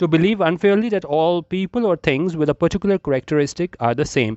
to believe unfairly that all people or things with a particular characteristic are the same।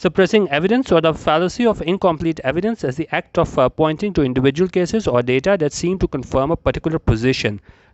Suppressing evidence or the fallacy of incomplete evidence as the act of pointing to individual cases or data that seem to confirm a particular position।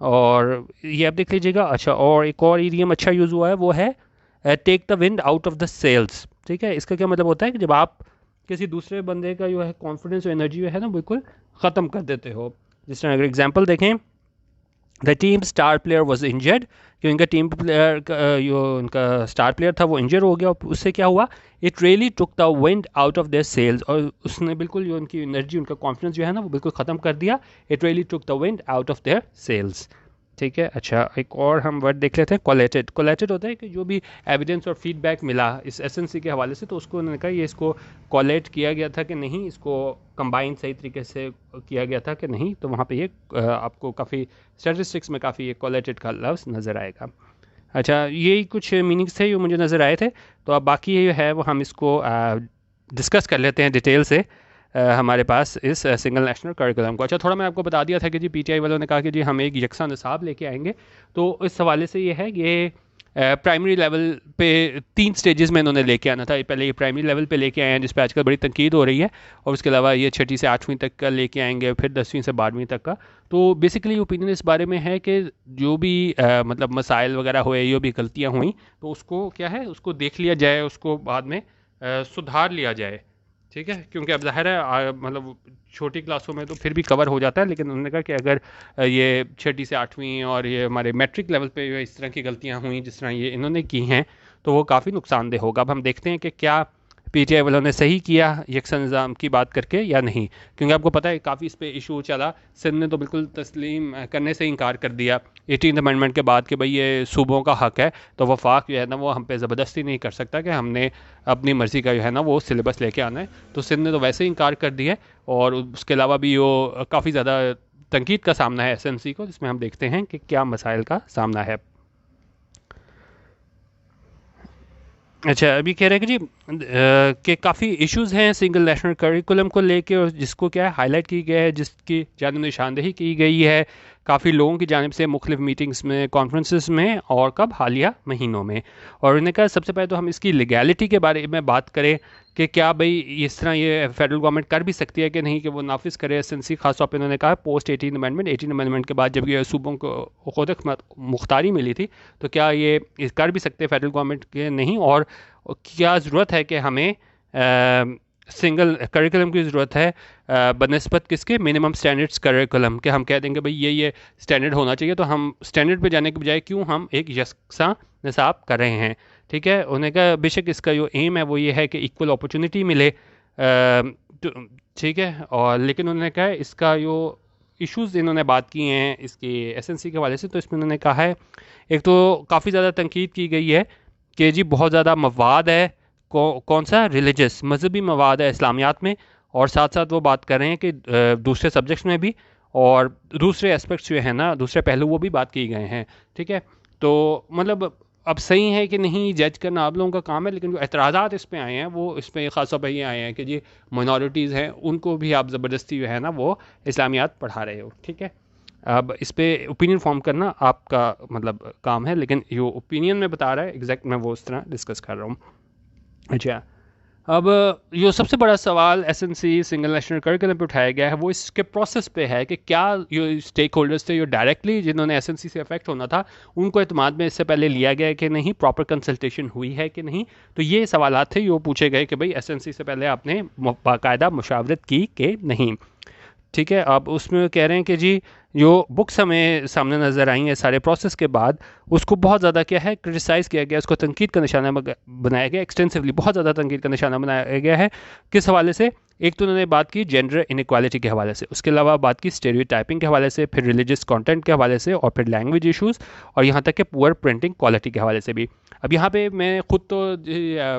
اور یہ آپ دیکھ لیجیے گا. اچھا, اور ایک اور idiom اچھا یوز ہوا ہے وہ ہے ٹیک the wind out of the sales. ٹھیک ہے, اس کا کیا مطلب ہوتا ہے کہ جب آپ کسی دوسرے بندے کا جو ہے کانفیڈنس اور انرجی جو ہے نا بالکل ختم کر دیتے ہو. جس طرح اگر ایگزامپل دیکھیں, the team star player was injured, کہ ان کا ٹیم پلیئر جو ان کا اسٹار پلیئر تھا وہ انجر ہو گیا, اور اس سے کیا ہوا, it really took the wind out of their sails, اور اس نے بالکل جو ان کی انرجی ان کا کانفیڈنس جو ہے نا وہ بالکل ختم کر دیا. It really took the wind out of their sails. ٹھیک ہے. اچھا, ایک اور ہم ورڈ دیکھ لیتے ہیں, کولیٹڈ. کولیٹڈ ہوتا ہے کہ جو بھی ایویڈنس اور فیڈ بیک ملا اس ایس این سی کے حوالے سے, تو اس کو انہوں نے کہا یہ اس کو کولیٹ کیا گیا تھا کہ نہیں, اس کو کمبائن صحیح طریقے سے کیا گیا تھا کہ نہیں. تو وہاں پہ یہ آپ کو کافی اسٹیٹسٹکس میں کافی یہ کولیٹڈ کا لفظ نظر آئے گا. اچھا, یہی کچھ میننگس تھے جو مجھے نظر آئے تھے. تو اب باقی یہ ہے وہ ہم اس کو ڈسکس کر لیتے ہیں ڈیٹیل سے ہمارے پاس اس سنگل نیشنل کریکولم کو. اچھا, تھوڑا میں آپ کو بتا دیا تھا کہ جی پی ٹی آئی والوں نے کہا کہ جی ہم ایک یکساں نصاب لے کے آئیں گے. تو اس حوالے سے یہ ہے کہ پرائمری لیول پہ 3 سٹیجز میں انہوں نے لے کے آنا تھا. پہلے یہ پرائمری لیول پہ لے کے آئے ہیں جس پہ آج کل بڑی تنقید ہو رہی ہے, اور اس کے علاوہ یہ 6 سے 8ویں تک کا لے کے آئیں گے, پھر 10ویں سے 12ویں تک کا. تو بیسیکلی اوپینین اس بارے میں ہے کہ جو بھی مطلب مسائل وغیرہ ہوئے, جو بھی غلطیاں ہوئیں, تو اس کو کیا ہے, اس کو دیکھ لیا جائے, اس کو بعد میں سدھار لیا جائے. ٹھیک ہے, کیونکہ اب ظاہر ہے مطلب چھوٹی کلاسوں میں تو پھر بھی کور ہو جاتا ہے, لیکن انہوں نے کہا کہ اگر یہ 6 سے 8ویں اور یہ ہمارے میٹرک لیول پہ جو اس طرح کی غلطیاں ہوئیں جس طرح یہ انہوں نے کی ہیں, تو وہ کافی نقصان دہ ہوگا. اب ہم دیکھتے ہیں کہ کیا پی ٹی آئی والوں نے صحیح کیا یکساں نظام کی بات کر کے یا نہیں, کیونکہ آپ کو پتہ ہے کافی اس پہ ایشو چلا. سندھ نے تو بالکل تسلیم کرنے سے انکار کر دیا 18th امینڈمنٹ کے بعد کہ بھئی یہ صوبوں کا حق ہے, تو وفاق جو ہے نا وہ ہم پہ زبردستی نہیں کر سکتا کہ ہم نے اپنی مرضی کا جو ہے نا وہ سلیبس لے کے آنا ہے. تو سندھ نے تو ویسے ہی انکار کر دیا ہے, اور اس کے علاوہ بھی وہ کافی زیادہ تنقید کا سامنا ہے ایس این سی کو, جس میں ہم دیکھتے ہیں کہ کیا مسائل کا سامنا ہے. اچھا, ابھی کہہ رہے ہیں کہ جی کہ کافی ایشوز ہیں سنگل نیشنل کریکولم کو لے کے, اور جس کو کیا ہے ہائی لائٹ کی گیا ہے, جس کی جانب نشاندہی کی گئی ہے کافی لوگوں کی جانب سے مختلف میٹنگز میں, کانفرنسز میں, اور کب حالیہ مہینوں میں. اور انہوں نے کہا سب سے پہلے تو ہم اس کی لیگیلٹی کے بارے میں بات کریں کہ کیا بھئی اس طرح یہ فیڈرل گورنمنٹ کر بھی سکتی ہے کہ نہیں کہ وہ نافذ کرے ایس این سی. خاص طور پہ انہوں نے کہا پوسٹ 18 امینڈمنٹ کے بعد جب یہ صوبوں کو خود مختاری ملی تھی, تو کیا یہ کر بھی سکتے فیڈرل گورنمنٹ کے نہیں, اور کیا ضرورت ہے کہ ہمیں سنگل کریکولم کی ضرورت ہے بنسبت کس کے, منیمم اسٹینڈرڈس کریکولم, کہ ہم کہہ دیں گے بھئی یہ اسٹینڈرڈ ہونا چاہیے, تو ہم اسٹینڈرڈ پہ جانے کے بجائے کیوں ہم ایک یکساں نصاب کر رہے ہیں. ٹھیک ہے, انہوں نے کہا بے شک اس کا جو ایم ہے وہ یہ ہے کہ ایکول اپرچونٹی ملے. ٹھیک ہے, اور لیکن انہوں نے کہا اس کا جو ایشوز انہوں نے بات کی ہیں اس کی ایس این سی کے حوالے سے, تو اس میں انہوں نے کہا ہے ایک تو کافی زیادہ تنقید کی گئی ہے کہ جی بہت زیادہ مواد ہے, کون سا ریلیجس مذہبی مواد ہے اسلامیات میں, اور ساتھ ساتھ وہ بات کر رہے ہیں کہ دوسرے سبجیکٹس میں بھی, اور دوسرے اسپیکٹس جو ہیں نا, دوسرے پہلو وہ بھی بات کی گئے ہیں. ٹھیک ہے, تو مطلب اب صحیح ہے کہ نہیں جج کرنا آپ لوگوں کا کام ہے, لیکن جو اعتراضات اس پہ آئے ہیں وہ اس پہ خاص طور پہ یہ آئے ہیں کہ جی مائنورٹیز ہیں ان کو بھی آپ زبردستی جو ہے نا وہ اسلامیات پڑھا رہے ہو. ٹھیک ہے, اب اس پہ اوپینین فارم کرنا آپ کا مطلب کام ہے, لیکن جو اوپینین میں بتا رہا ہے ایگزیکٹ میں وہ اس طرح ڈسکس کر رہا ہوں. اچھا, اب جو سب سے بڑا سوال S N C single national curriculum پہ اٹھایا گیا ہے وہ اس کے پروسیس پہ ہے کہ کیا جو اسٹیک ہولڈرز تھے جو ڈائریکٹلی جنہوں نے ایس این سی سے افیکٹ ہونا تھا ان کو اعتماد میں اس سے پہلے لیا گیا کہ نہیں, پراپر کنسلٹیشن ہوئی ہے کہ نہیں. تو یہ سوالات تھے جو پوچھے گئے کہ بھئی ایس این سی سے پہلے آپ نے باقاعدہ مشاورت کی کہ نہیں. ٹھیک ہے, اب اس میں کہہ رہے ہیں کہ جی جو بکس ہمیں سامنے نظر آئی ہیں سارے پروسیس کے بعد, اس کو بہت زیادہ کیا ہے کرٹیسائز کیا گیا, اس کو تنقید کا نشانہ بنایا گیا, ایکسٹینسولی بہت زیادہ تنقید کا نشانہ بنایا گیا ہے. کس حوالے سے, ایک تو انہوں نے بات کی جینڈر انیکوالٹی کے حوالے سے, اس کے علاوہ بات کی اسٹیریوٹائپنگ کے حوالے سے, پھر ریلیجس کانٹینٹ کے حوالے سے, اور پھر لینگویج ایشوز, اور یہاں تک کہ پور پرنٹنگ کوالٹی کے حوالے سے بھی. اب یہاں پہ میں خود تو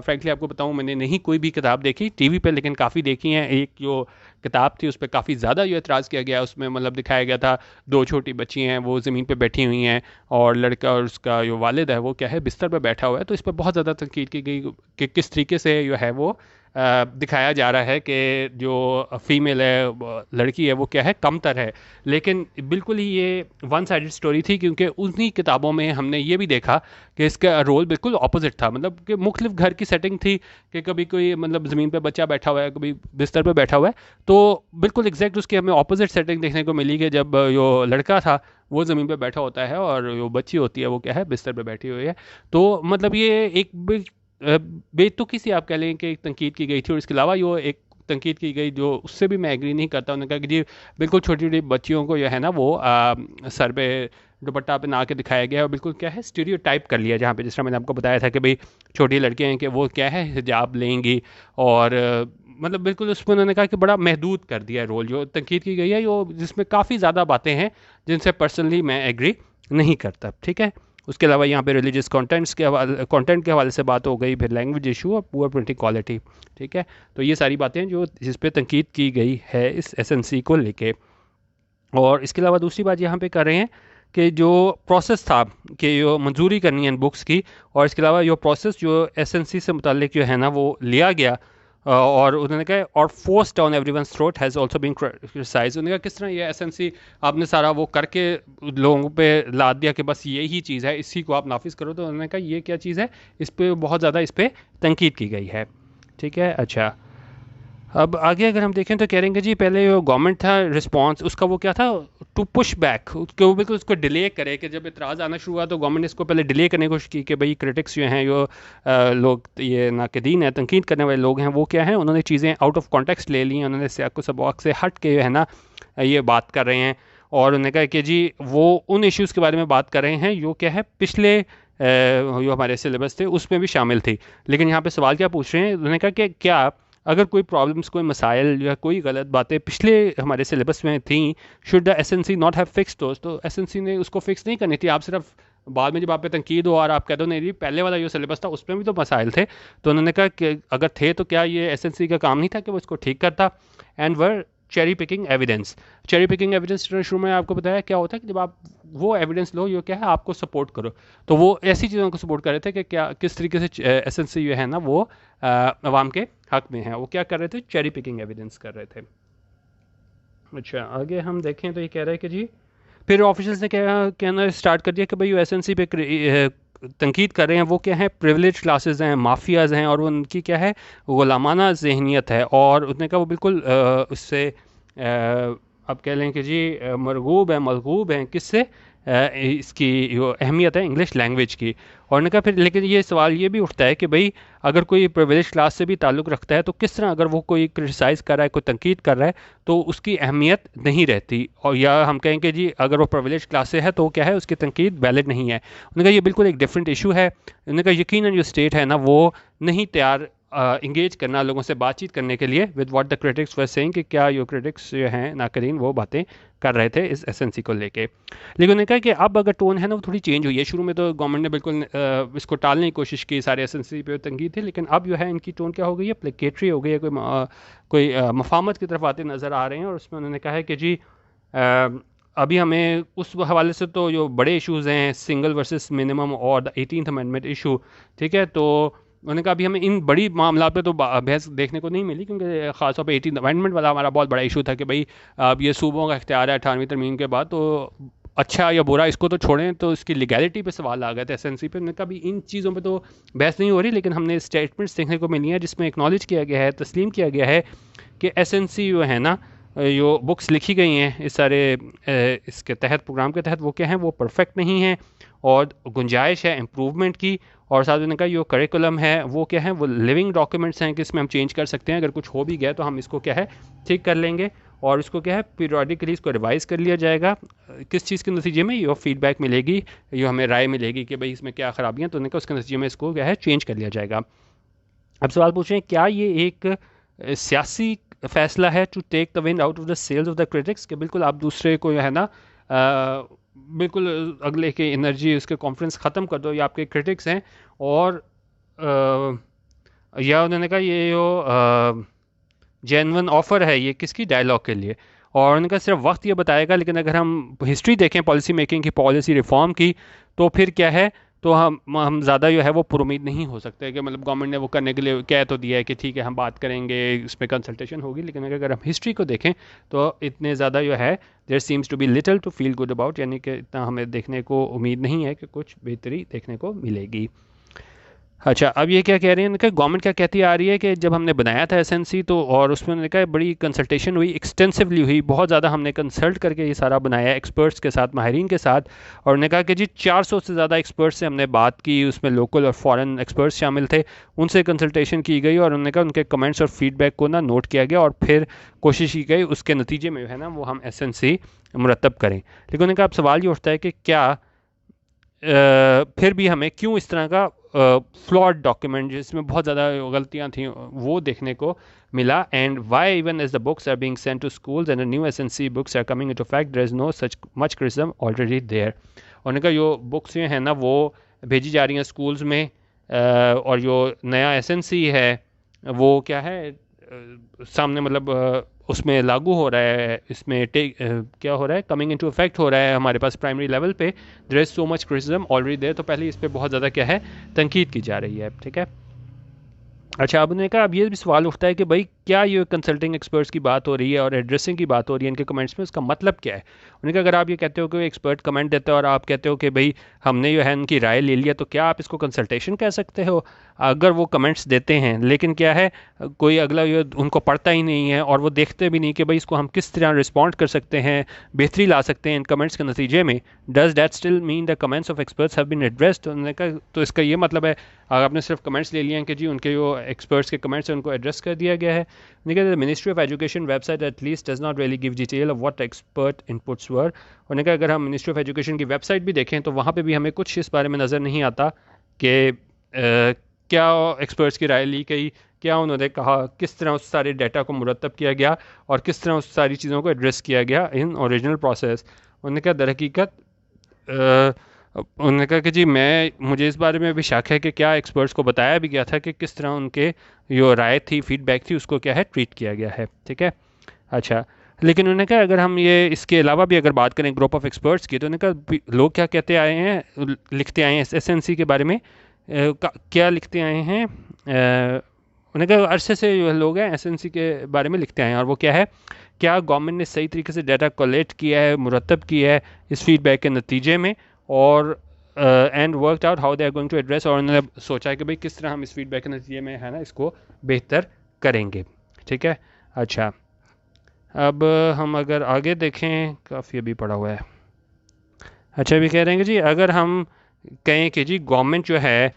فرینکلی آپ کو بتاؤں میں نے نہیں کوئی بھی کتاب دیکھی ٹی وی پہ, لیکن کافی دیکھی ہیں. ایک جو کتاب تھی اس پہ کافی زیادہ جو اعتراض کیا گیا, اس میں مطلب دکھایا گیا تھا 2 چھوٹی بچی ہیں وہ زمین پہ بیٹھی ہوئی ہیں, اور لڑکا اور اس کا جو والد ہے وہ کیا ہے بستر پہ بیٹھا ہوا ہے. تو اس پہ بہت زیادہ تنقید کی گئی کہ کس طریقے سے جو ہے وہ دکھایا جا رہا ہے کہ جو فیمیل ہے لڑکی ہے وہ کیا ہے کمتر ہے، لیکن بالکل ہی یہ ون سائڈڈ سٹوری تھی، کیونکہ انہی کتابوں میں ہم نے یہ بھی دیکھا کہ اس کا رول بالکل اپوزٹ تھا، مطلب کہ مختلف گھر کی سیٹنگ تھی کہ کبھی کوئی مطلب زمین پہ بچہ بیٹھا ہوا ہے، کبھی بستر پہ بیٹھا ہوا ہے، تو بالکل ایگزیکٹ اس کی ہمیں اپوزٹ سیٹنگ دیکھنے کو ملی کہ جب جو لڑکا تھا وہ زمین پہ بیٹھا ہوتا ہے اور جو بچی ہوتی ہے وہ کیا ہے بستر پہ بیٹھی ہوئی ہے. تو مطلب یہ ایک بے تکی سی آپ کہہ لیں کہ ایک تنقید کی گئی تھی، اور اس کے علاوہ یہ ایک تنقید کی گئی جو اس سے بھی میں ایگری نہیں کرتا. انہوں نے کہا کہ جی بالکل چھوٹی چھوٹی بچیوں کو جو ہے نا وہ سر پہ دوپٹہ پہ نہ کے دکھایا گیا، اور بالکل کیا ہے اسٹیریو ٹائپ کر لیا، جہاں پہ جس طرح میں نے آپ کو بتایا تھا کہ بھئی چھوٹی لڑکیاں ہیں کہ وہ کیا ہے حجاب لیں گی، اور مطلب بالکل اس میں انہوں نے کہا کہ بڑا محدود کر دیا ہے رول. جو تنقید کی گئی ہے وہ جس میں کافی زیادہ باتیں ہیں جن سے پرسنلی میں ایگری نہیں کرتا. ٹھیک ہے. اس کے علاوہ یہاں پہ ریلیجیس کانٹینٹ کے حوالے سے بات ہو گئی، پھر لینگویج ایشو اور پور پرنٹنگ کوالٹی. ٹھیک ہے. تو یہ ساری باتیں جو جس پہ تنقید کی گئی ہے اس SNC کو لے کے. اور اس کے علاوہ دوسری بات یہاں پہ کر رہے ہیں کہ جو پروسیس تھا کہ جو منظوری کرنی ہے ان بکس کی، اور اس کے علاوہ جو پروسیس جو SNC سے متعلق جو ہے نا وہ لیا گیا، اور انہوں نے کہا اور force down every one's throat has also been criticise. انہوں نے کہا کس طرح یہ SNC آپ نے سارا وہ کر کے لوگوں پہ لاد دیا کہ بس یہی چیز ہے، اسی کو آپ نافذ کرو. تو انہوں نے کہا یہ کیا چیز ہے، اس پہ بہت زیادہ اس پہ تنقید کی گئی ہے. ٹھیک ہے. اچھا اب آگے اگر ہم دیکھیں تو کہہ رہے ہیں کہ جی پہلے جو گورنمنٹ تھا رسپانس اس کا وہ کیا تھا، ٹو پش بیک، کہ وہ بالکل اس کو ڈیلے کرے، کہ جب اعتراض آنا شروع ہوا تو گورنمنٹ نے اس کو پہلے ڈیلے کرنے کی کوشش کی کہ بھئی کرٹکس جو ہیں جو لوگ یہ ناقدین ہیں، تنقید کرنے والے لوگ ہیں، وہ کیا ہیں انہوں نے چیزیں آؤٹ آف کانٹیکسٹ لے لی ہیں، انہوں نے سیاق و سباق سے ہٹ کے جو ہے نا یہ بات کر رہے ہیں، اور انہوں نے کہا کہ جی وہ ان ایشوز کے بارے میں بات کر رہے ہیں جو کیا ہے پچھلے جو ہمارے سلیبس تھے اس میں بھی شامل تھی. لیکن یہاں پہ سوال کیا پوچھ رہے ہیں، انہوں نے کہا کہ کیا اگر کوئی پرابلمس، کوئی مسائل یا کوئی غلط باتیں پچھلے ہمارے سلیبس میں تھیں، should the SNC not have fix those, تو SNC نے اس کو فکس نہیں کرنی تھی. آپ صرف بعد میں جب آپ پہ تنقید ہو اور آپ کہہ دو نہیں جی پہلے والا جو سلیبس تھا اس میں بھی تو مسائل تھے. تو انہوں نے کہا کہ اگر تھے تو کیا یہ SNC کا کام نہیں تھا کہ وہ اس کو ٹھیک کرتا. And were cherry picking evidence. Cherry picking evidence شروع میں آپ کو بتایا کیا ہوتا ہے کہ جب آپ وہ ایویڈنس لو جو کیا ہے آپ کو سپورٹ کرو، تو وہ ایسی چیزوں کو سپورٹ کر رہے تھے کہ کیا کس طریقے سے SNC جو ہے نا وہ عوام کے حق میں ہے. وہ کیا کر رہے تھے، چیری پکنگ ایویڈنس کر رہے تھے. اچھا آگے ہم دیکھیں تو یہ کہہ رہے ہیں کہ جی پھر آفیشلس نے کہنا اسٹارٹ کر دیا کہ بھائی SNC پہ تنقید کر رہے ہیں وہ کیا ہے پریویلیج کلاسز ہیں، مافیاز ہیں، اور ان کی کیا ہے غلامانہ ذہنیت ہے. اور اس نے کہا وہ بالکل اس سے اب کہہ لیں کہ جی مرغوب ہیں کس سے، اس کی جو اہمیت ہے انگلش لینگویج کی. اور نے کہا پھر لیکن یہ سوال یہ بھی اٹھتا ہے کہ بھئی اگر کوئی پریویلیج کلاس سے بھی تعلق رکھتا ہے تو کس طرح اگر وہ کوئی کرٹیسائز کر رہا ہے، کوئی تنقید کر رہا ہے تو اس کی اہمیت نہیں رہتی، اور یا ہم کہیں کہ جی اگر وہ پریویلیج کلاس سے ہے تو کیا ہے اس کی تنقید ویلڈ نہیں ہے. انہوں نے کہا یہ بالکل ایک ڈفرینٹ ایشو ہے. انہوں نے کہا یقیناً جو اسٹیٹ ہے نا وہ نہیں تیار انگیج کرنا لوگوں سے بات چیت کرنے کے لیے with what the critics were saying, کہ کیا جو کرٹکس جو ہیں ناقدین وہ باتیں کر رہے تھے اس SNC کو لے کے. لیکن انہوں نے کہا کہ اب اگر ٹون ہے نا وہ تھوڑی چینج ہوئی ہے. شروع میں تو گورنمنٹ نے بالکل اس کو ٹالنے کی کوشش کی، سارے SNC پہ تنقید تھی، لیکن اب جو ہے ان کی ٹون کیا ہو گئی ہے، پلیکیٹری ہو گئی ہے، کوئی مفاہمت کی طرف آتے نظر آ رہے ہیں. اور اس میں انہوں نے کہا ہے کہ جی ابھی ہمیں اس حوالے سے تو جو بڑے ایشوز ہیں سنگل ورسز منیمم اور دا 18th امینڈمنٹ ایشو، ٹھیک ہے، تو انہوں نے کہا ابھی ہمیں ان بڑی معاملات پہ تو بحث دیکھنے کو نہیں ملی، کیونکہ خاص طور پہ 18th امینڈمنٹ والا ہمارا بہت بڑا ایشو تھا کہ بھئی اب یہ صوبوں کا اختیار ہے 18ویں ترمیم کے بعد، تو اچھا یا برا اس کو تو چھوڑیں، تو اس کی لیگیلٹی پہ سوال آ گئے تھے SNC پہ. انہوں نے کہا بھی ان چیزوں پہ تو بحث نہیں ہو رہی، لیکن ہم نے اسٹیٹمنٹس دیکھنے کو ملی ہیں جس میں اکنالج کیا گیا ہے، تسلیم کیا گیا ہے کہ SNC جو ہے نا جو بکس لکھی گئی ہیں اس سارے اس کے تحت پروگرام کے تحت وہ کیا ہیں وہ پرفیکٹ نہیں ہیں اور گنجائش ہے امپروومنٹ کی. اور ساتھ نے کہا جو کریکولم ہے وہ کیا ہے وہ لیونگ ڈاکیومنٹس ہیں کہ اس میں ہم چینج کر سکتے ہیں، اگر کچھ ہو بھی گیا تو ہم اس کو کیا ہے ٹھیک کر لیں گے، اور اس کو کیا ہے پیریوڈیکلی اس کو ریوائز کر لیا جائے گا. کس چیز کے نتیجے میں یہ فیڈ بیک ملے گی، یہ ہمیں رائے ملے گی کہ بھئی اس میں کیا خرابیاں، تو انہوں نے کہا اس کے نتیجے میں اس کو کیا ہے چینج کر لیا جائے گا. اب سوال پوچھیں کیا یہ ایک سیاسی فیصلہ ہے to take the wind out of the sails of the critics, کہ بالکل آپ دوسرے کو جو ہے نا بالکل اگلے کے انرجی اس کے کانفیڈنس ختم کر دو، یہ آپ کے کرٹکس ہیں. اور یا انہوں نے کہا یہ جو جینون آفر ہے یہ کس کی ڈائلاگ کے لیے، اور ان کا صرف وقت یہ بتائے گا. لیکن اگر ہم ہسٹری دیکھیں پالیسی میکنگ کی، پالیسی ریفارم کی، تو پھر کیا ہے تو ہم زیادہ جو ہے وہ پر امید نہیں ہو سکتے کہ مطلب گورنمنٹ نے وہ کرنے کے لیے کہہ تو دیا ہے کہ ٹھیک ہے ہم بات کریں گے, اس میں کنسلٹیشن ہوگی, لیکن اگر ہم ہسٹری کو دیکھیں تو اتنے زیادہ جو ہے there seems to be little to feel good about, یعنی کہ اتنا ہمیں دیکھنے کو امید نہیں ہے کہ کچھ بہتری دیکھنے کو ملے گی. اچھا, اب یہ کیا کہہ رہے ہیں کہ گورنمنٹ کیا کہتی آ رہی ہے کہ جب ہم نے بنایا تھا ایس این سی تو, اور اس میں انہوں نے کہا بڑی کنسلٹیشن ہوئی, ایکسٹینسولی ہوئی, بہت زیادہ ہم نے کنسلٹ کر کے یہ سارا بنایا ایکسپرٹس کے ساتھ, ماہرین کے ساتھ, اور انہوں نے کہا کہ جی 400 سے زیادہ ایکسپرٹس سے ہم نے بات کی, اس میں لوکل اور فارن ایکسپرٹس شامل تھے, ان سے کنسلٹیشن کی گئی, اور انہوں نے کہا ان کے کمنٹس اور فیڈ بیک کو نوٹ کیا گیا, اور پھر کوشش کی گئی اس کے نتیجے میں جو ہے نا وہ ہم ایس این سی مرتب کریں. لیکن انہوں نے کہا اب سوال یہ اٹھتا ہے کہ کیا پھر بھی ہمیں کیوں اس طرح کا فلاڈ ڈاکیومنٹ جس میں بہت زیادہ غلطیاں تھیں وہ دیکھنے کو ملا, and why even as the books are being sent to schools and new S N C books are coming into fact there is no such much criticism already there. اور نے کہا جو بکس جو ہیں نا وہ بھیجی جا رہی ہیں اسکولز میں, اور جو نیا ایس این سی ہے وہ کیا ہے سامنے مطلب اس میں لاگو ہو رہا ہے, اس میں کیا ہو رہا ہے, کمنگ انٹو افیکٹ ہو رہا ہے ہمارے پاس پرائمری لیول پہ, دیر از سو مچ کرٹیسزم آلریڈی دیر, تو پہلے اس پہ بہت زیادہ کیا ہے تنقید کی جا رہی ہے. ٹھیک ہے. اچھا, اب نے کہا اب یہ بھی سوال اٹھتا ہے کہ بھائی کیا یہ کنسلٹنگ ایکسپرٹس کی بات ہو رہی ہے اور ایڈریسنگ کی بات ہو رہی ہے ان کے کمنٹس میں, اس کا مطلب کیا ہے. انہوں نے کہا اگر آپ یہ کہتے ہو کہ ایکسپرٹ کمنٹ دیتا ہے اور آپ کہتے ہو کہ بھائی ہم نے جو ہے ان کی رائے لے لیا, تو کیا آپ اس کو کنسلٹیشن کہہ سکتے ہو؟ اگر وہ کمنٹس دیتے ہیں لیکن کیا ہے کوئی اگلا ان کو پڑھتا ہی نہیں ہے اور وہ دیکھتے بھی نہیں کہ بھائی اس کو ہم کس طرح رسپونڈ کر سکتے ہیں, بہتری لا سکتے ہیں ان کمنٹس کے نتیجے میں, does that still mean the comments of experts have been addressed. انہوں نے کہا تو اس کا یہ مطلب ہے اگر آپ نے صرف کمنٹس لے لیے ہیں کہ جی ان کے جو ایکسپرٹس کے کمنٹس ہیں ان کو ایڈریس کر دیا گیا ہے. Ministry of education website at least does not really give detail of what expert inputs were. انہوں نے کہا اگر ہم منسٹری آف ایجوکیشن کی ویب سائٹ بھی دیکھیں تو وہاں پہ بھی ہمیں کچھ اس بارے میں نظر نہیں آتا کہ کیا ایکسپرٹس کی رائے لی گئی, کیا انہوں نے کہا, کس طرح اس سارے ڈیٹا کو مرتب کیا گیا اور کس طرح اس ساری چیزوں کو ایڈریس کیا گیا ان اوریجنل پروسیس. انہوں نے کہا در حقیقت انہوں نے کہا کہ جی مجھے اس بارے میں بھی شک ہے کہ کیا ایکسپرٹس کو بتایا بھی گیا تھا کہ کس طرح ان کے جو رائے تھی, فیڈ بیک تھی, اس کو کیا ہے ٹریٹ کیا گیا ہے. ٹھیک ہے. اچھا, لیکن انہوں نے کہا اگر ہم یہ اس کے علاوہ بھی اگر بات کریں گروپ آف ایکسپرٹس کی, تو انہوں نے کہا لوگ کیا کہتے آئے ہیں, لکھتے آئے ہیں ایس این سی کے بارے میں, کیا لکھتے آئے ہیں. انہوں نے کہا عرصے سے جو لوگ ہیں ایس این سی کے بارے میں لکھتے آئے ہیں, اور وہ کیا ہے کیا گورنمنٹ نے صحیح طریقے سے ڈیٹا کلیکٹ کیا ہے, مرتب کیا ہے اس فیڈ بیک کے نتیجے میں, اور and worked out how they are going to address, اور انہوں نے سوچا ہے کہ بھائی کس طرح ہم اس فیڈ بیک کے نتیجے میں ہے نا اس کو بہتر کریں گے. ٹھیک ہے. اچھا, اب ہم اگر آگے دیکھیں, کافی ابھی پڑا ہوا ہے. اچھا, ابھی کہہ رہے ہیں کہ جی اگر ہم کہیں کہ جی گورنمنٹ جو ہے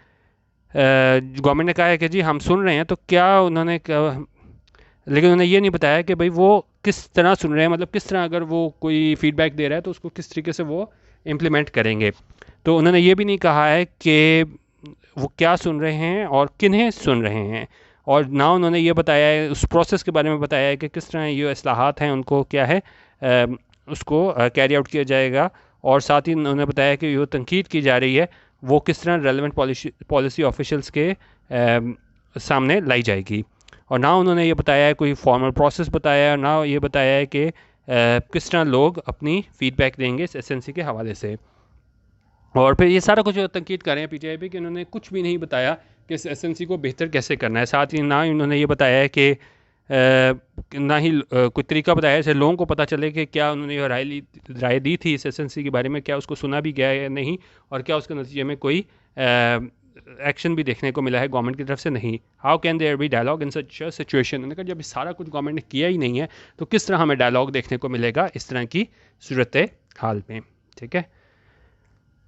گورنمنٹ نے کہا ہے کہ جی ہم سن رہے ہیں, تو کیا انہوں نے لیکن انہوں نے یہ نہیں بتایا کہ بھائی وہ کس طرح سن رہے ہیں, مطلب کس طرح اگر وہ کوئی فیڈ بیک دے رہا ہے تو اس کو کس طریقے سے وہ امپلیمنٹ کریں گے. تو انہوں نے یہ بھی نہیں کہا ہے کہ وہ کیا سن رہے ہیں اور کنہیں سن رہے ہیں, اور نہ انہوں نے یہ بتایا ہے اس پروسیس کے بارے میں بتایا ہے کہ کس طرح یہ اصلاحات ہیں ان کو کیا ہے اس کو کیری آؤٹ کیا جائے گا, اور ساتھ ہی انہوں نے بتایا کہ جو تنقید کی جا رہی ہے وہ کس طرح ریلیونٹ پالیسی آفیشلس کے سامنے لائی جائے گی. اور نہ انہوں نے یہ بتایا ہے کوئی فارمل پروسیس بتایا ہے, اور نہ یہ بتایا ہے کہ کس طرح لوگ اپنی فیڈ بیک دیں گے اس ایس این سی کے حوالے سے. اور پھر یہ سارا کچھ تنقید کر رہے ہیں پی ٹی آئی پہ کہ انہوں نے کچھ بھی نہیں بتایا کہ اس ایس این سی کو بہتر کیسے کرنا ہے. ساتھ ہی نہ انہوں نے یہ بتایا ہے کہ نہ ہی کوئی طریقہ بتایا ہے جیسے لوگوں کو پتہ چلے کہ کیا انہوں نے یہ رائے دی تھی اس ایس این سی کے بارے میں, کیا اس کو سنا بھی گیا ہے یا نہیں, اور کیا اس کے نتیجے میں کوئی ایکشن بھی دیکھنے کو ملا ہے گورنمنٹ کی طرف سے نہیں. How can there be dialogue in such situation. انہوں نے کہا جب سارا کچھ گورنمنٹ نے کیا ہی نہیں ہے تو کس طرح ہمیں ڈائلاگ دیکھنے کو ملے گا اس طرح کی صورت حال میں. ٹھیک ہے.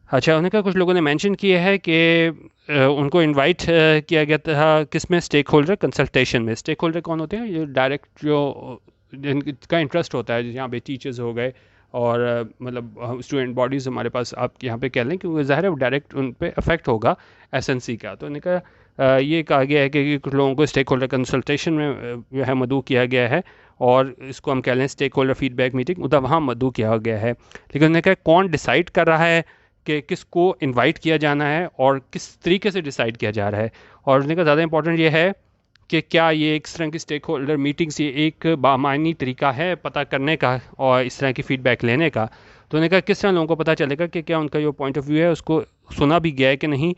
اچھا, انہوں نے کہا کچھ لوگوں نے مینشن کیا ہے کہ ان کو انوائٹ کیا گیا تھا کس میں, اسٹیک ہولڈر کنسلٹیشن میں. اسٹیک ہولڈر کون ہوتے ہیں؟ یہ ڈائریکٹ جو جن کا انٹرسٹ ہوتا ہے, جہاں پہ ٹیچرز ہو گئے اور مطلب اسٹوڈنٹ باڈیز ہمارے پاس آپ یہاں پہ کہہ لیں کہ ظاہر ہے وہ ڈائریکٹ ان پہ افیکٹ ہوگا ایس این سی کا. تو انہوں نے کہا یہ کہا گیا ہے کہ کچھ لوگوں کو اسٹیک ہولڈر کنسلٹیشن میں جو ہے مدعو کیا گیا ہے, اور اس کو ہم کہہ لیں stakeholder feedback meeting وہاں مدعو کیا گیا ہے. لیکن انہوں نے کہا کون ڈیسائیڈ کر رہا ہے کہ کس کو انوائٹ کیا جانا ہے اور کس طریقے سے ڈیسائیڈ کیا جا رہا ہے. اور اس نے کہا زیادہ امپورٹنٹ یہ ہے کہ کیا یہ ایک طرح کی اسٹیک ہولڈر میٹنگس یہ ایک بامعنی طریقہ ہے پتہ کرنے کا اور اس طرح کی فیڈ بیک لینے کا. تو انہوں نے کہا کس طرح لوگوں کو پتہ چلے گا کہ کیا ان کا جو پوائنٹ آف ویو ہے اس کو سنا بھی گیا ہے کہ نہیں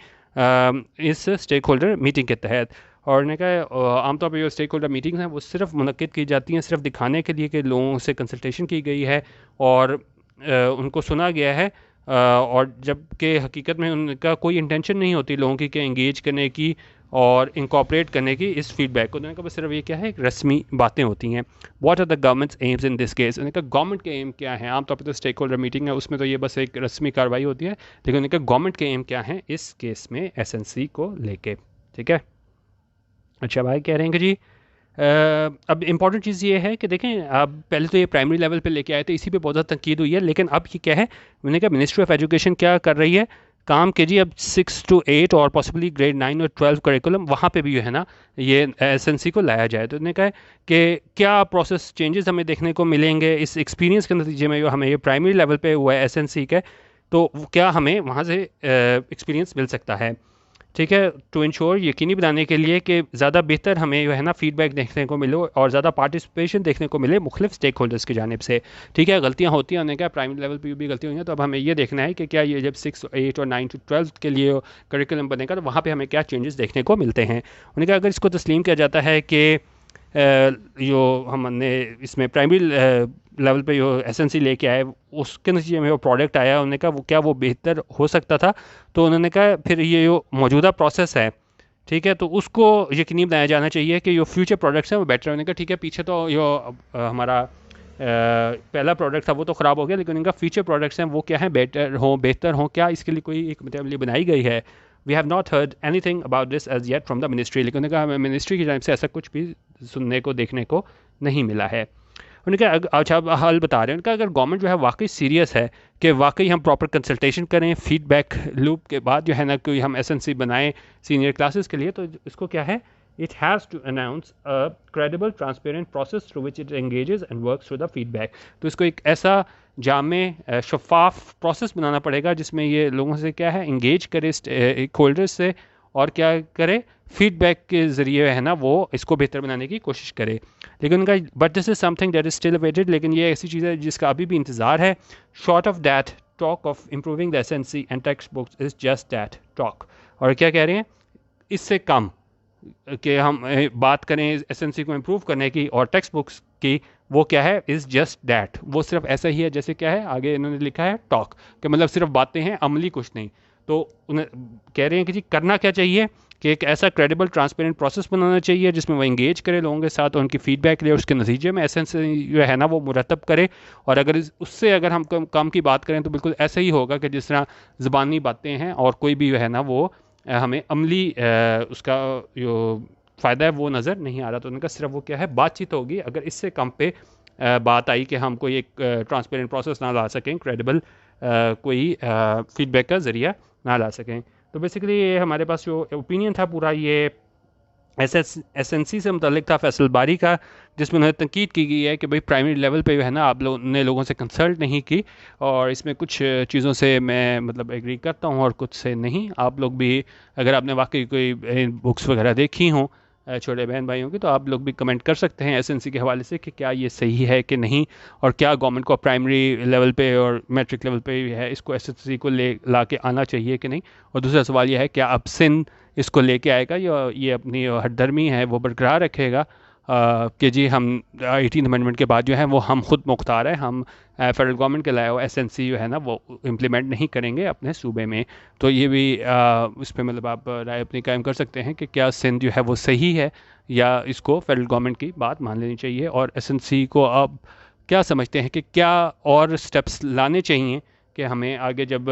اس اسٹیک ہولڈر میٹنگ کے تحت. اور انہوں نے کہا عام طور پہ جو اسٹیک ہولڈر میٹنگز ہیں وہ صرف منعقد کی جاتی ہیں صرف دکھانے کے لیے کہ لوگوں سے کنسلٹیشن کی گئی ہے اور ان کو سنا گیا ہے, اور جب کہ حقیقت میں ان کا کوئی انٹینشن نہیں ہوتی لوگوں کی کہ انگیج کرنے کی اور انکارپوریٹ کرنے کی اس فیڈ بیک کو. انہوں نے کہا بس صرف یہ کیا ہے ایک رسمی باتیں ہوتی ہیں. What are the government's aims in this case. انہوں نے کہا گورنمنٹ کے ایم کیا ہیں, عام طور پہ تو اسٹیک ہولڈر میٹنگ ہے اس میں تو یہ بس ایک رسمی کارروائی ہوتی ہے, لیکن انہوں نے کہا گورنمنٹ کے ایم کیا ہیں اس کیس میں ایس این سی کو لے کے. ٹھیک ہے, اچھا بھائی کہہ رہے ہیں کہ جی اب امپورٹنٹ چیز یہ ہے کہ دیکھیں اب پہلے تو یہ پرائمری لیول پہ لے کے آئے تھے, اسی پہ بہت زیادہ تنقید ہوئی ہے, لیکن اب یہ کیا ہے میں نے کہا منسٹری آف ایجوکیشن کیا کر رہی ہے کام کہ جی اب 6 to 8 اور پاسبلی گریڈ 9 اور 12 کریکولم وہاں پہ بھی جو ہے نا یہ ایس این سی کو لایا جائے. تو انہوں نے کہا کہ کیا پروسیس چینجز ہمیں دیکھنے کو ملیں گے اس ایکسپیرینس کے نتیجے میں جو ہمیں یہ پرائمری لیول پہ ہوا ہے ایس این سی کا, تو کیا ہمیں وہاں سے ایکسپیرینس مل سکتا ہے. ٹھیک ہے, ٹو انشور یقینی بنانے کے لیے کہ زیادہ بہتر ہمیں جو ہے نا فیڈ بیک دیکھنے کو ملے اور زیادہ پارٹیسپیشن دیکھنے کو ملے مختلف اسٹیک ہولڈرس کی جانب سے. ٹھیک ہے, غلطیاں ہوتی ہیں, انہوں نے کہا پرائمری لیول پہ بھی غلطیاں ہوئی ہیں, تو اب ہمیں یہ دیکھنا ہے کہ کیا یہ جب 6, 8 اور 9 to 12 کے لیے کریکولم بنے گا تو وہاں پہ ہمیں کیا چینجز دیکھنے کو ملتے ہیں. انہوں نے کہا اگر اس کو تسلیم کیا جاتا ہے کہ جو ہم نے اس میں پرائمری لیول پہ جو ایس این سی لے کے آئے اس کے نتیجے میں وہ پروڈکٹ آیا, انہوں نے کہا وہ کیا وہ بہتر ہو سکتا تھا. تو انہوں نے کہا پھر یہ جو موجودہ پروسیس ہے ٹھیک ہے تو اس کو یقینی بنایا جانا چاہیے کہ جو فیوچر پروڈکٹس ہیں وہ بیٹر ہونے کا. ٹھیک ہے, پیچھے تو جو ہمارا پہلا پروڈکٹ تھا وہ تو خراب ہو گیا, لیکن ان کا فیوچر پروڈکٹس ہیں وہ کیا ہیں بہتر ہوں, کیا اس کے لیے کوئی ایک متعملی بنائی گئی ہے. We have not heard anything about this as yet from the ministry. لیکن انہوں نے کہا ہمیں منسٹری کی جانب سے ایسا کچھ بھی سننے کو دیکھنے کو نہیں ملا ہے. انہوں نے کہا اچھا حل بتا رہے ہیں, ان کا اگر گورنمنٹ جو ہے واقعی سیریس ہے کہ واقعی ہم پراپر کنسلٹیشن کریں فیڈ بیک لوپ کے بعد جو ہے نا کوئی ہم ایس این سی بنائیں سینئر کلاسز کے لیے, تو اس کو کیا ہے it has to announce a credible transparent process through which it engages and works through the feedback. تو اس کو ایک ایسا جامع شفاف پروسیس بنانا پڑے گا جس میں یہ لوگوں سے کیا ہے انگیج کرے ایک ہولڈر سے اور کیا کرے فیڈ بیک کے ذریعے ہے نا وہ اس کو بہتر بنانے کی کوشش کرے. لیکن ان کا but this is some thing that is still awaited, لیکن یہ ایسی چیز ہے جس کا ابھی بھی انتظار ہے. Short of that talk of improving the S N C and textbooks is just that talk. اور کیا کہہ رہے ہیں اس سے کم کہ ہم بات کریں ایس این سی کو امپروو کرنے کی اور ٹیکسٹ بکس کی, وہ کیا ہے از جسٹ دیٹ, وہ صرف ایسا ہی ہے جیسے کیا ہے آگے انہوں نے لکھا ہے ٹاک, کہ مطلب صرف باتیں ہیں عملی کچھ نہیں. تو کہہ رہے ہیں کہ جی کرنا کیا چاہیے کہ ایک ایسا کریڈیبل ٹرانسپیرنٹ پروسیس بنانا چاہیے جس میں وہ انگیج کرے لوگوں کے ساتھ اور ان کی فیڈ بیک لے اور اس کے نتیجے میں ایس این سی جو ہے نا وہ مرتب کرے. اور اگر اس سے اگر ہم کام کی بات کریں تو بالکل ایسا ہی ہوگا کہ جس طرح زبانی باتیں ہیں اور کوئی بھی جو ہے نا وہ ہمیں عملی اس کا جو فائدہ ہے وہ نظر نہیں آ رہا. تو ان کا صرف وہ کیا ہے بات چیت ہوگی. اگر اس سے کم پہ بات آئی کہ ہم کوئی ایک ٹرانسپیرنٹ پروسیس نہ لا سکیں, کریڈیبل کوئی فیڈ بیک کا ذریعہ نہ لا سکیں. تو بیسیکلی یہ ہمارے پاس جو اوپینین تھا پورا یہ ایس این سی سے متعلق تھا فیصل باری کا, جس میں انہیں تنقید کی گئی ہے کہ بھائی پرائمری لیول پہ جو ہے نا آپ نے لوگوں سے کنسلٹ نہیں کی, اور اس میں کچھ چیزوں سے میں مطلب ایگری کرتا ہوں اور کچھ سے نہیں. آپ لوگ بھی اگر آپ نے واقعی کوئی بکس وغیرہ دیکھی ہوں چھوٹے بہن بھائیوں کی, تو آپ لوگ بھی کمنٹ کر سکتے ہیں ایس این سی کے حوالے سے کہ کیا یہ صحیح ہے کہ نہیں, اور کیا گورنمنٹ کو پرائمری لیول پہ اور میٹرک لیول پہ ہے اس کو ایس این سی کو لا کے آنا چاہیے کہ نہیں. اور دوسرا سوال یہ ہے کیا اب سندھ اس کو لے کے آئے گا یا یہ اپنی ہٹ درمی ہے وہ برقرار رکھے گا کہ جی ہم 18 امینڈمنٹ کے بعد جو ہے وہ ہم خود مختار ہیں, ہم فیڈرل گورنمنٹ کے لائے ہوا ایس این سی جو ہے نا وہ امپلیمنٹ نہیں کریں گے اپنے صوبے میں. تو یہ بھی اس پہ مطلب آپ رائے اپنی قائم کر سکتے ہیں کہ کیا سندھ جو ہے وہ صحیح ہے یا اس کو فیڈرل گورنمنٹ کی بات مان لینی چاہیے. اور ایس این سی کو آپ کیا سمجھتے ہیں کہ کیا اور اسٹیپس لانے چاہیے کہ ہمیں آگے جب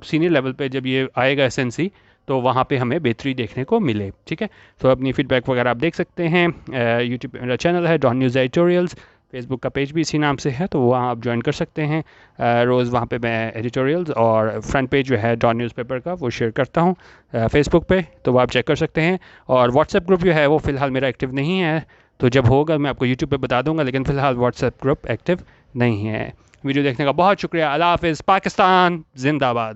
سینئر لیول پہ جب یہ آئے گا ایس این سی تو وہاں پہ ہمیں بہتری دیکھنے کو ملے. ٹھیک ہے, تو اپنی فیڈ بیک وغیرہ آپ دیکھ سکتے ہیں. یوٹیوب پہ میرا چینل ہے ڈان نیوز ایڈیٹوریلز, فیس بک کا پیج بھی اسی نام سے ہے تو وہاں آپ جوائن کر سکتے ہیں. روز وہاں پہ میں ایڈیٹوریلز اور فرنٹ پیج جو ہے ڈان نیوز پیپر کا وہ شیئر کرتا ہوں فیس بک پہ, تو وہ آپ چیک کر سکتے ہیں. اور واٹس ایپ گروپ جو ہے وہ فی الحال میرا ایکٹیو نہیں ہے, تو جب ہوگا میں آپ کو یوٹیوب پہ بتا دوں گا, لیکن فی الحال واٹس ایپ گروپ ایکٹیو نہیں ہے. ویڈیو دیکھنے کا بہت شکریہ. اللہ حافظ. پاکستان زندہ باد.